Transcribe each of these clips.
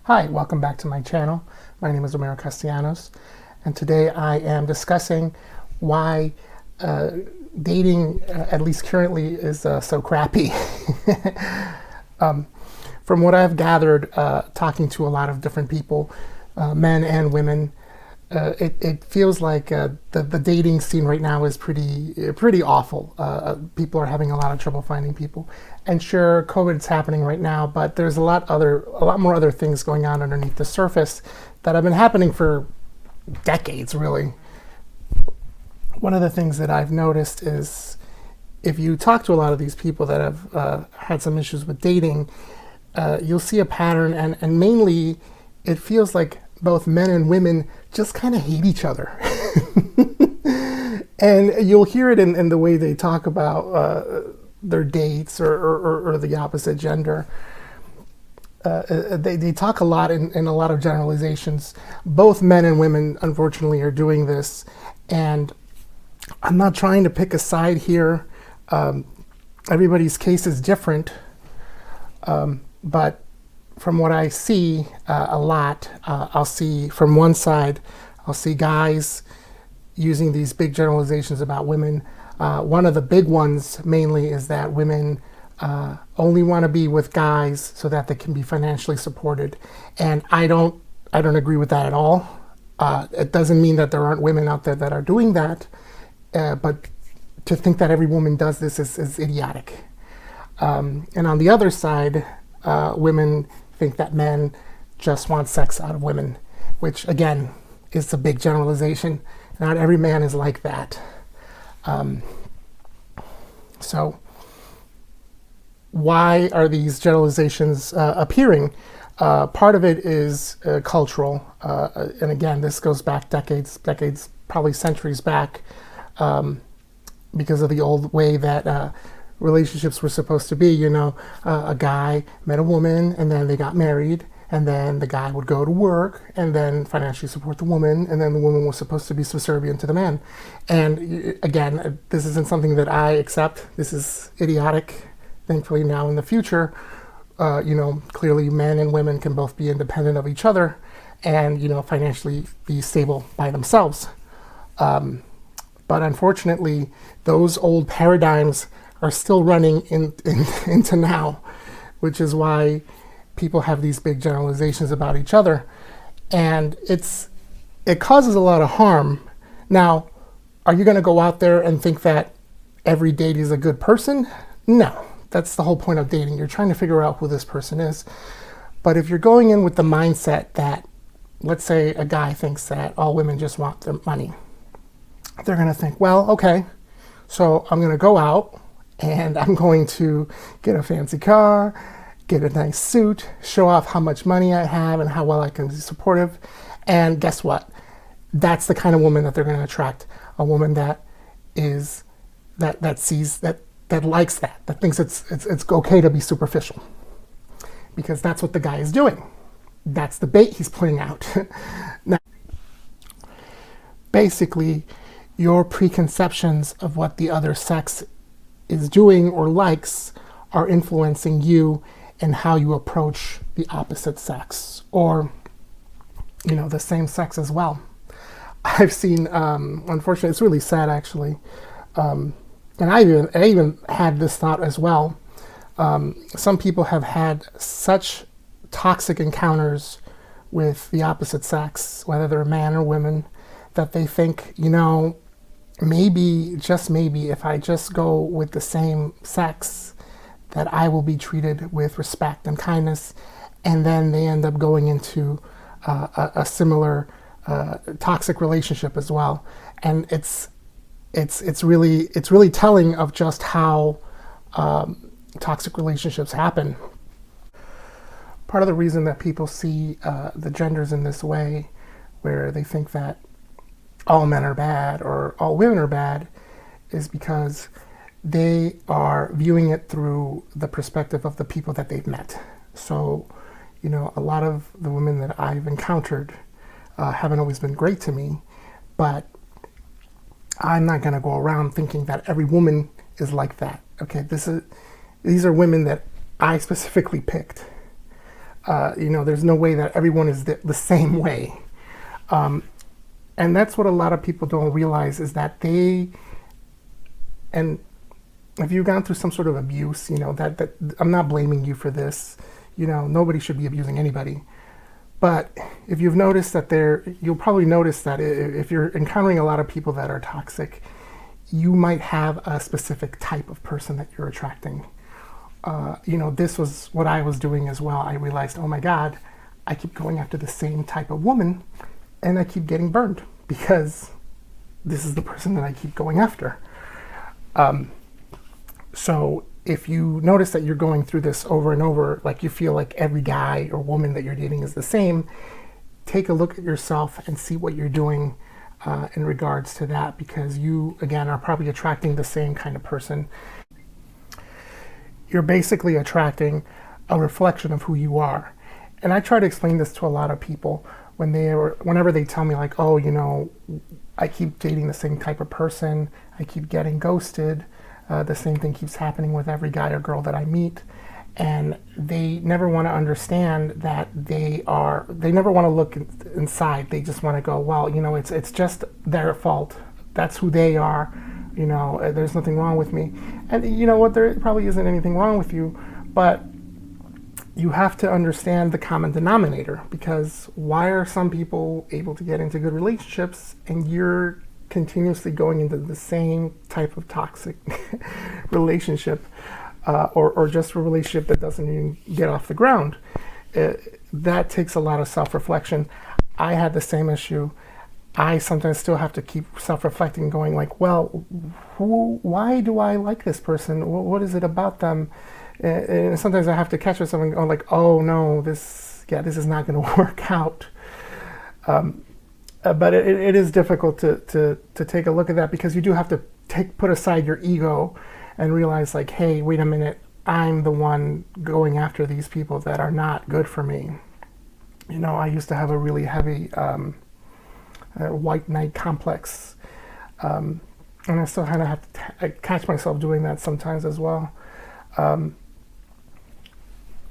Hi, welcome back to my channel. My name is Romero Castellanos, and today I am discussing why dating, at least currently, is so crappy. From what I've gathered, talking to a lot of different people, men and women, it feels like the dating scene right now is pretty awful. People are having a lot of trouble finding people, and sure, COVID's happening right now, but there's a lot more other things going on underneath the surface that have been happening for decades, really. One of the things that I've noticed is if you talk to a lot of these people that have had some issues with dating, you'll see a pattern, and mainly it feels like both men and women just kind of hate each other. And you'll hear it in the way they talk about their dates or the opposite gender. They talk a lot in a lot of generalizations. Both men and women, unfortunately, are doing this. And I'm not trying to pick a side here. Everybody's case is different. But from what I see a lot, I'll see from one side, I'll see guys using these big generalizations about women. One of the big ones mainly is that women only want to be with guys so that they can be financially supported. And I don't agree with that at all. It doesn't mean that there aren't women out there that are doing that, but to think that every woman does this is idiotic. And on the other side, women think that men just want sex out of women, which again is a big generalization. Not every man is like that. So why are these generalizations appearing? Part of it is cultural, and again, this goes back decades, probably centuries back, because of the old way that relationships were supposed to be. You know, a guy met a woman and then they got married, and then the guy would go to work and then financially support the woman, and then the woman was supposed to be subservient to the man. And again, this isn't something that I accept. This is idiotic. Thankfully now in the future, clearly men and women can both be independent of each other and, financially be stable by themselves. But unfortunately, those old paradigms are still running into now, which is why people have these big generalizations about each other, and it causes a lot of harm. Now, are you going to go out there and think that every date is a good person? No, that's the whole point of dating. You're trying to figure out who this person is. But if you're going in with the mindset that, let's say a guy thinks that all women just want their money, they're going to think, well, okay, so I'm going to go out and I'm going to get a fancy car, get a nice suit, show off how much money I have and how well I can be supportive. And guess what? That's the kind of woman that they're going to attract. A woman that sees that likes that thinks it's okay to be superficial. Because that's what the guy is doing. That's the bait he's putting out. Now, basically, your preconceptions of what the other sex is doing or likes are influencing you and how you approach the opposite sex, or the same sex as well. I've seen, unfortunately, it's really sad actually, and I even had this thought as well. Some people have had such toxic encounters with the opposite sex, whether they're man or women, that they think, maybe, just maybe, if I just go with the same sex, that I will be treated with respect and kindness, and then they end up going into a similar toxic relationship as well. And it's really telling of just how toxic relationships happen. Part of the reason that people see the genders in this way, where they think that all men are bad or all women are bad, is because they are viewing it through the perspective of the people that they've met. So, a lot of the women that I've encountered haven't always been great to me, but I'm not going to go around thinking that every woman is like that. Okay, these are women that I specifically picked. There's no way that everyone is the same way. And that's what a lot of people don't realize, is that and if you've gone through some sort of abuse, that I'm not blaming you for this. Nobody should be abusing anybody. But if you've noticed that you'll probably notice that if you're encountering a lot of people that are toxic, you might have a specific type of person that you're attracting. This was what I was doing as well. I realized, oh my God, I keep going after the same type of woman and I keep getting burned because this is the person that I keep going after. So if you notice that you're going through this over and over, like you feel like every guy or woman that you're dating is the same, take a look at yourself and see what you're doing in regards to that, because you, again, are probably attracting the same kind of person. You're basically attracting a reflection of who you are. And I try to explain this to a lot of people whenever they tell me like, oh, I keep dating the same type of person, I keep getting ghosted, the same thing keeps happening with every guy or girl that I meet. And they never want to understand that they never want to look inside. They just want to go, well, it's just their fault. That's who they are. There's nothing wrong with me. And you know what? There probably isn't anything wrong with you, but you have to understand the common denominator, because why are some people able to get into good relationships and you're continuously going into the same type of toxic relationship, or just a relationship that doesn't even get off the ground? That takes a lot of self-reflection. I had the same issue. I sometimes still have to keep self-reflecting, going like, well, why do I like this person? What is it about them? And sometimes I have to catch myself and go like, oh no, this is not going to work out. But it is difficult to take a look at that, because you do have to put aside your ego and realize like, hey, wait a minute, I'm the one going after these people that are not good for me. I used to have a really heavy white knight complex, and I still kind of have to catch myself doing that sometimes as well.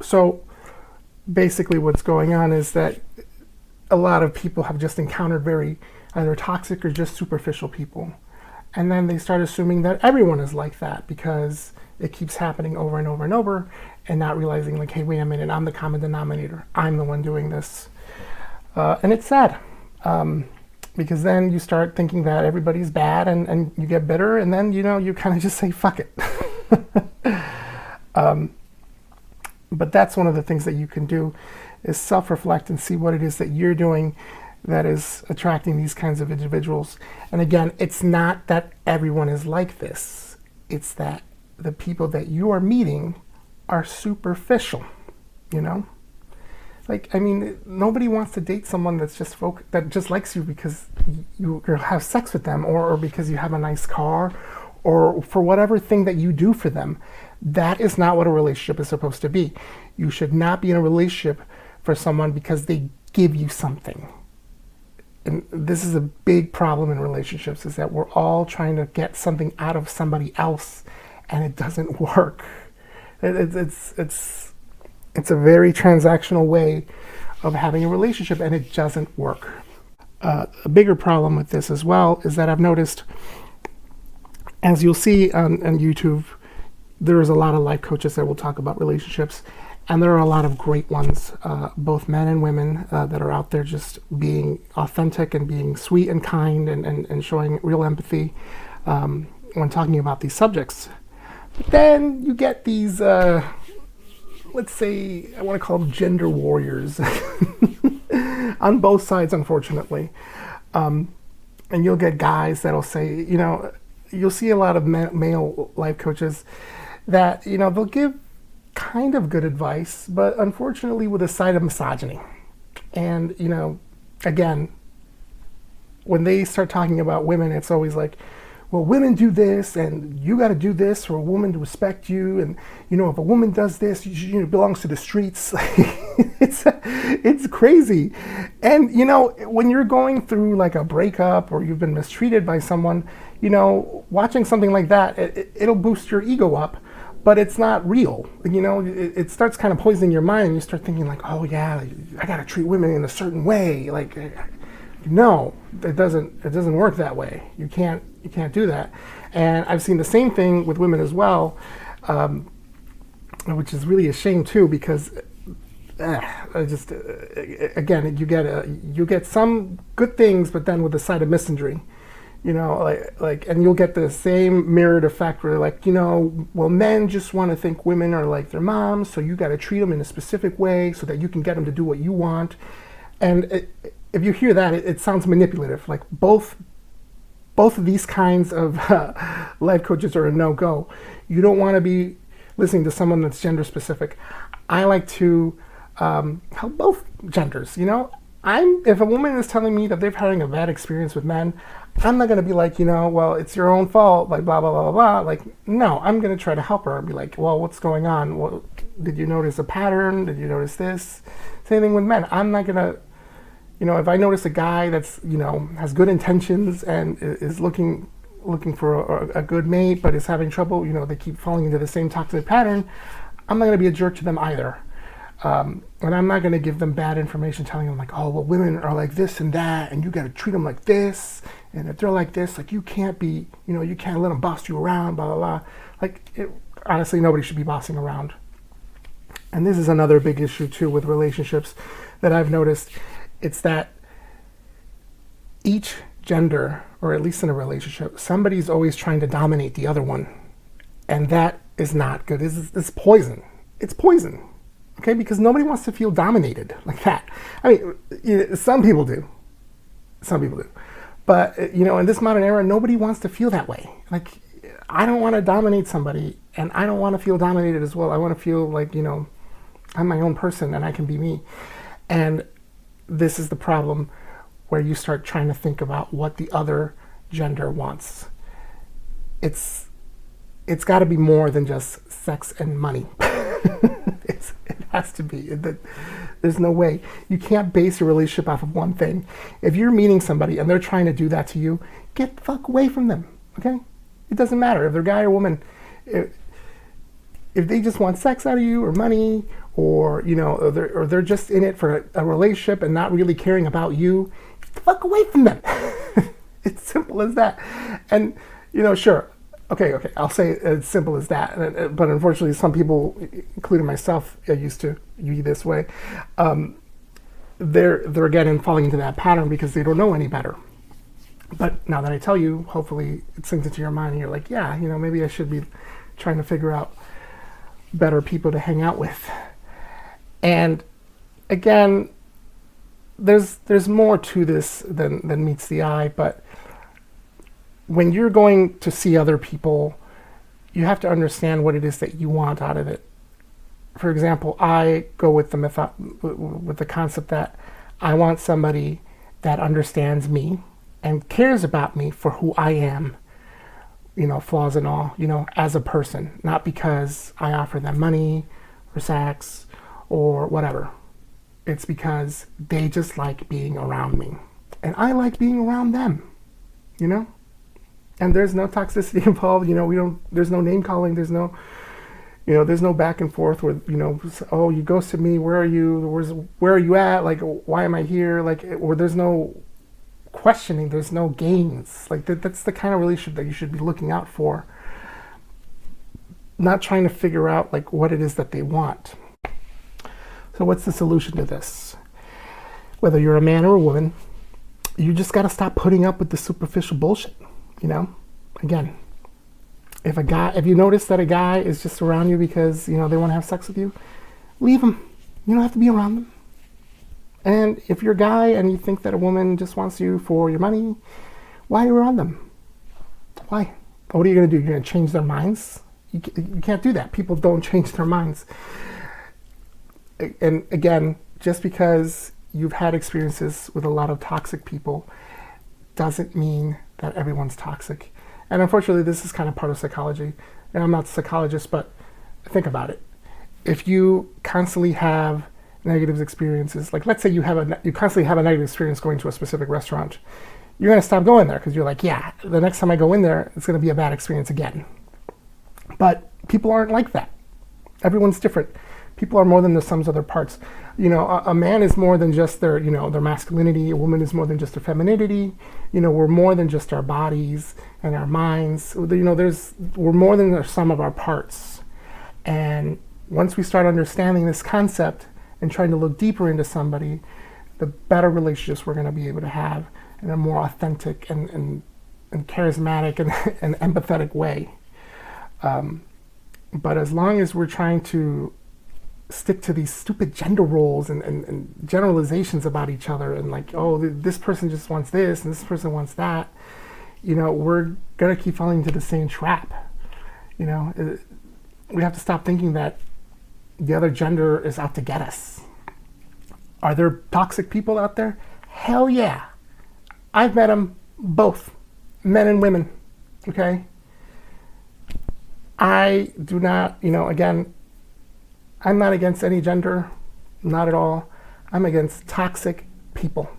So basically what's going on is that a lot of people have just encountered very either toxic or just superficial people. And then they start assuming that everyone is like that because it keeps happening over and over and over, and not realizing like, hey, wait a minute, I'm the common denominator. I'm the one doing this. And it's sad, because then you start thinking that everybody's bad, and you get bitter, and then, you kind of just say, fuck it. But that's one of the things that you can do, is self-reflect and see what it is that you're doing that is attracting these kinds of individuals. And again, it's not that everyone is like this. It's that the people that you are meeting are superficial, Like, I mean, nobody wants to date someone that's that just likes you because you have sex with them, or because you have a nice car, or for whatever thing that you do for them. That is not what a relationship is supposed to be. You should not be in a relationship for someone because they give you something. And this is a big problem in relationships, is that we're all trying to get something out of somebody else, and it doesn't work. It's a very transactional way of having a relationship, and it doesn't work. A bigger problem with this as well is that I've noticed, as you'll see on YouTube, there's a lot of life coaches that will talk about relationships, and there are a lot of great ones, both men and women, that are out there just being authentic and being sweet and kind and showing real empathy when talking about these subjects. But then you get these, let's say, I want to call them gender warriors on both sides, unfortunately. And you'll get guys that'll say, you'll see a lot of male life coaches that, they'll give kind of good advice, but unfortunately with a side of misogyny. And, again, when they start talking about women, it's always like, well, women do this, and you got to do this for a woman to respect you. And, if a woman does this, she belongs to the streets. It's crazy. And, when you're going through like a breakup, or you've been mistreated by someone, watching something like that, it'll boost your ego up. but it's not real. You know, it starts kind of poisoning your mind, and you start thinking like, oh yeah, I gotta treat women in a certain way. Like, no, it doesn't work that way. You can't do that. And I've seen the same thing with women as well, which is really a shame too, because again, you get some good things, but then with a side of misandry. You know, like, and you'll get the same mirrored effect where, like, you know, well, men just want to think women are like their moms, so you got to treat them in a specific way so that you can get them to do what you want. And if you hear that, it sounds manipulative. Like both of these kinds of life coaches are a no-go. You don't want to be listening to someone that's gender specific. I like to help both genders. You know, if a woman is telling me that they're having a bad experience with men, I'm not going to be like, you know, well, it's your own fault, like blah, blah, blah, blah, blah. Like, no, I'm going to try to help her and be like, well, what's going on? Well, did you notice a pattern? Did you notice this? Same thing with men. I'm not going to, you know, if I notice a guy that's, you know, has good intentions and is looking for a good mate, but is having trouble, you know, they keep falling into the same toxic pattern, I'm not going to be a jerk to them either. And I'm not going to give them bad information telling them like, oh, well, women are like this and that, and you got to treat them like this. And if they're like this, like, you can't be, you know, you can't let them boss you around, blah, blah, blah. Like, honestly, nobody should be bossing around. And this is another big issue too with relationships that I've noticed. It's that each gender, or at least in a relationship, somebody's always trying to dominate the other one. And that is not good. It's poison. It's poison. Okay, because nobody wants to feel dominated like that. I mean, you know, some people do. But, you know, in this modern era, nobody wants to feel that way. Like, I don't want to dominate somebody, and I don't want to feel dominated as well. I want to feel like, you know, I'm my own person and I can be me. And this is the problem where you start trying to think about what the other gender wants. It's got to be more than just sex and money. It has to be. There's no way. You can't base a relationship off of one thing. If you're meeting somebody and they're trying to do that to you, get the fuck away from them, okay? It doesn't matter if they're guy or woman. If they just want sex out of you or money, or, you know, or they're just in it for a relationship and not really caring about you, get the fuck away from them. It's simple as that. And, you know, sure, okay, I'll say it as simple as that. But unfortunately, some people, including myself, used to be this way. They're again falling into that pattern because they don't know any better. But now that I tell you, hopefully it sinks into your mind and you're like, yeah, you know, maybe I should be trying to figure out better people to hang out with. And again, there's more to this than meets the eye, but when you're going to see other people, you have to understand what it is that you want out of it. For example, I go with the concept that I want somebody that understands me and cares about me for who I am, you know, flaws and all, you know, as a person, not because I offer them money or sex or whatever. It's because they just like being around me and I like being around them, you know? And there's no toxicity involved, you know, there's no name calling, there's no back and forth where, you know, oh, you ghosted me, where are you, where are you at, like, why am I here, like, or there's no questioning, there's no games, like, that's the kind of relationship that you should be looking out for, not trying to figure out, like, what it is that they want. So what's the solution to this? Whether you're a man or a woman, you just got to stop putting up with the superficial bullshit. You know, again, if you notice that a guy is just around you because, you know, they want to have sex with you, leave them. You don't have to be around them. And if you're a guy and you think that a woman just wants you for your money, why are you around them? Why? What are you going to do? You're going to change their minds? You can't do that. People don't change their minds. And again, just because you've had experiences with a lot of toxic people doesn't mean that everyone's toxic. And unfortunately, this is kind of part of psychology. And I'm not a psychologist, but think about it. If you constantly have negative experiences, like let's say you constantly have a negative experience going to a specific restaurant, you're going to stop going there because you're like, yeah, the next time I go in there, it's going to be a bad experience again. But people aren't like that. Everyone's different. People are more than the sums of their parts. You know, a man is more than just their, you know, their masculinity. A woman is more than just their femininity. You know, we're more than just our bodies and our minds. You know, we're more than the sum of our parts. And once we start understanding this concept and trying to look deeper into somebody, the better relationships we're going to be able to have in a more authentic and charismatic and empathetic way. But as long as we're trying to stick to these stupid gender roles and generalizations about each other, and like, oh, this person just wants this and this person wants that, you know, we're going to keep falling into the same trap. You know, we have to stop thinking that the other gender is out to get us. Are there toxic people out there? Hell yeah. I've met them both, men and women, okay? I do not, you know, again, I'm not against any gender, not at all. I'm against toxic people.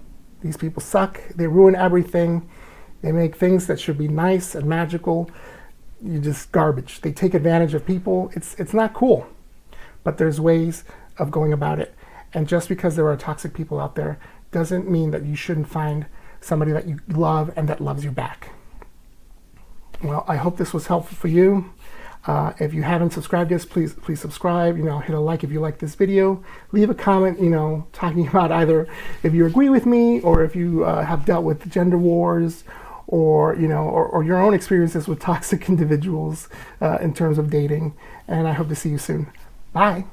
These people suck. They ruin everything. They make things that should be nice and magical. You just garbage. They take advantage of people. It's not cool, but there's ways of going about it. And just because there are toxic people out there doesn't mean that you shouldn't find somebody that you love and that loves you back. Well, I hope this was helpful for you. If you haven't subscribed yet, please subscribe. You know, hit a like if you like this video. Leave a comment, you know, talking about either if you agree with me or if you have dealt with gender wars, or you know, or your own experiences with toxic individuals in terms of dating. And I hope to see you soon. Bye.